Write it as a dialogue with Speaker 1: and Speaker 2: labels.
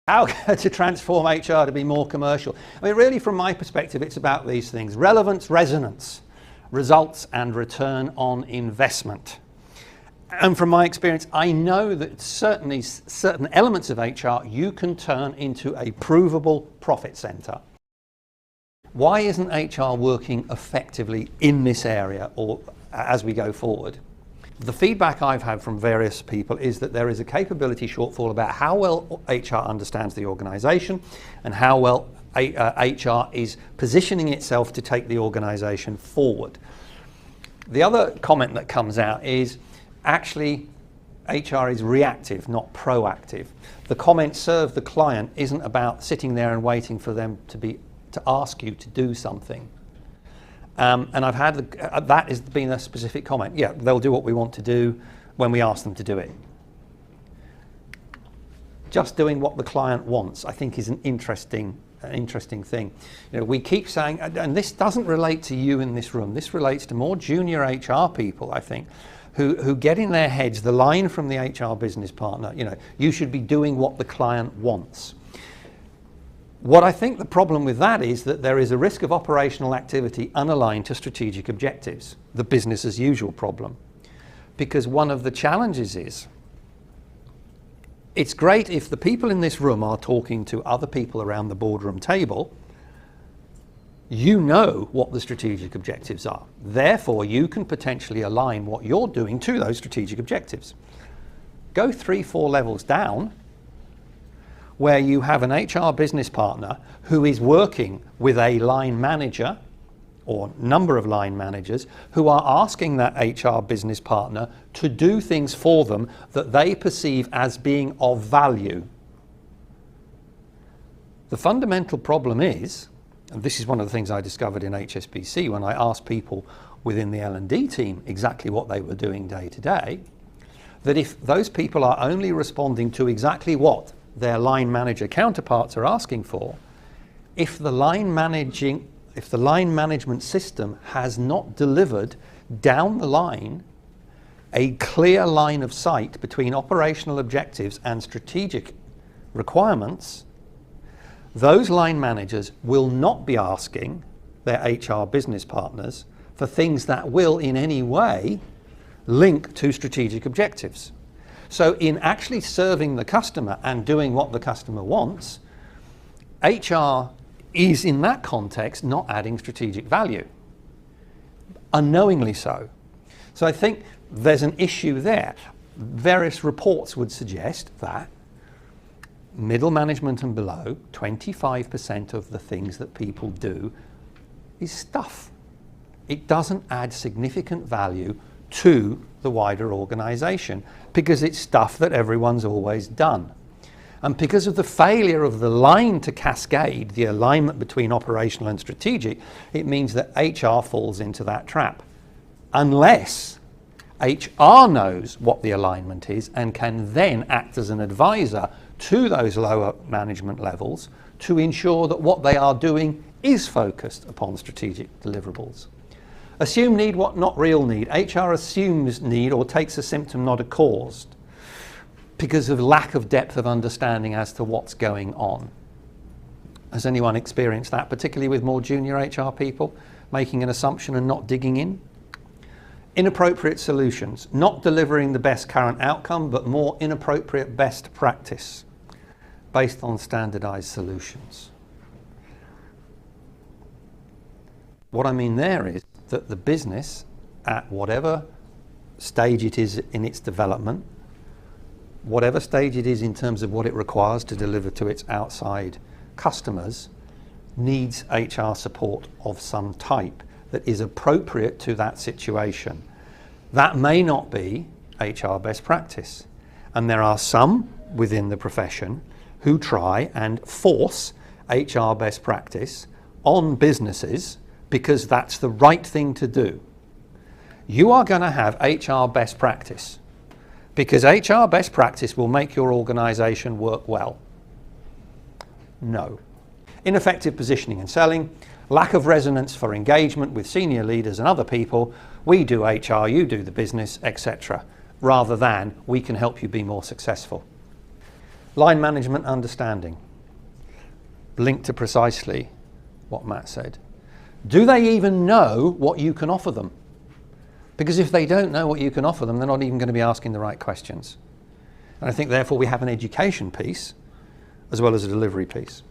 Speaker 1: How to transform HR to be more commercial? I mean, really, from my perspective, it's about these things: relevance, resonance, results, and return on investment. And from my experience, I know that certainly certain elements of HR you can turn into a provable profit center. Why isn't HR working effectively in this area or as we go forward? The feedback I've had from various people is that there is a capability shortfall about how well HR understands the organization and how well HR is positioning itself to take the organization forward. The other comment that comes out is actually HR is reactive, not proactive. The comment "serve the client" isn't about sitting there and waiting for them to ask you to do something. And I've had that has been a specific comment. Yeah, they'll do what we want to do when we ask them to do it. Just doing what the client wants, I think, is an interesting thing. You know, we keep saying, and this doesn't relate to you in this room. This relates to more junior HR people, I think, who get in their heads the line from the HR business partner. You know, you should be doing what the client wants. What I think the problem with that is that there is a risk of operational activity unaligned to strategic objectives, the business as usual problem. Because one of the challenges is, it's great if the people in this room are talking to other people around the boardroom table. You know what the strategic objectives are. Therefore, you can potentially align what you're doing to those strategic objectives. Go 3-4 levels down, where you have an HR business partner who is working with a line manager or number of line managers who are asking that HR business partner to do things for them that they perceive as being of value. The fundamental problem is, and this is one of the things I discovered in HSBC when I asked people within the L&D team exactly what they were doing day to day, that if those people are only responding to exactly what their line manager counterparts are asking for, if the line management system has not delivered down the line a clear line of sight between operational objectives and strategic requirements, those line managers will not be asking their HR business partners for things that will in any way link to strategic objectives. So in actually serving the customer and doing what the customer wants, HR is in that context not adding strategic value, unknowingly so. So I think there's an issue there. Various reports would suggest that middle management and below, 25% of the things that people do is stuff. It doesn't add significant value to the wider organization because it's stuff that everyone's always done. And because of the failure of the line to cascade, the alignment between operational and strategic, it means that HR falls into that trap. Unless HR knows what the alignment is and can then act as an advisor to those lower management levels to ensure that what they are doing is focused upon strategic deliverables. Assume need, what not real need. HR assumes need or takes a symptom, not a cause, because of lack of depth of understanding as to what's going on. Has anyone experienced that, particularly with more junior HR people, making an assumption and not digging in? Inappropriate solutions, not delivering the best current outcome, but more inappropriate best practice based on standardized solutions. What I mean there is that the business, at whatever stage it is in its development, whatever stage it is in terms of what it requires to deliver to its outside customers, needs HR support of some type that is appropriate to that situation. That may not be HR best practice. And there are some within the profession who try and force HR best practice on businesses because that's the right thing to do. You are going to have HR best practice because HR best practice will make your organization work well. No. Ineffective positioning and selling, lack of resonance for engagement with senior leaders and other people. We do HR, you do the business, etc. Rather than we can help you be more successful. Line management understanding, linked to precisely what Matt said. Do they even know what you can offer them? Because if they don't know what you can offer them, they're not even going to be asking the right questions. And I think therefore we have an education piece as well as a delivery piece.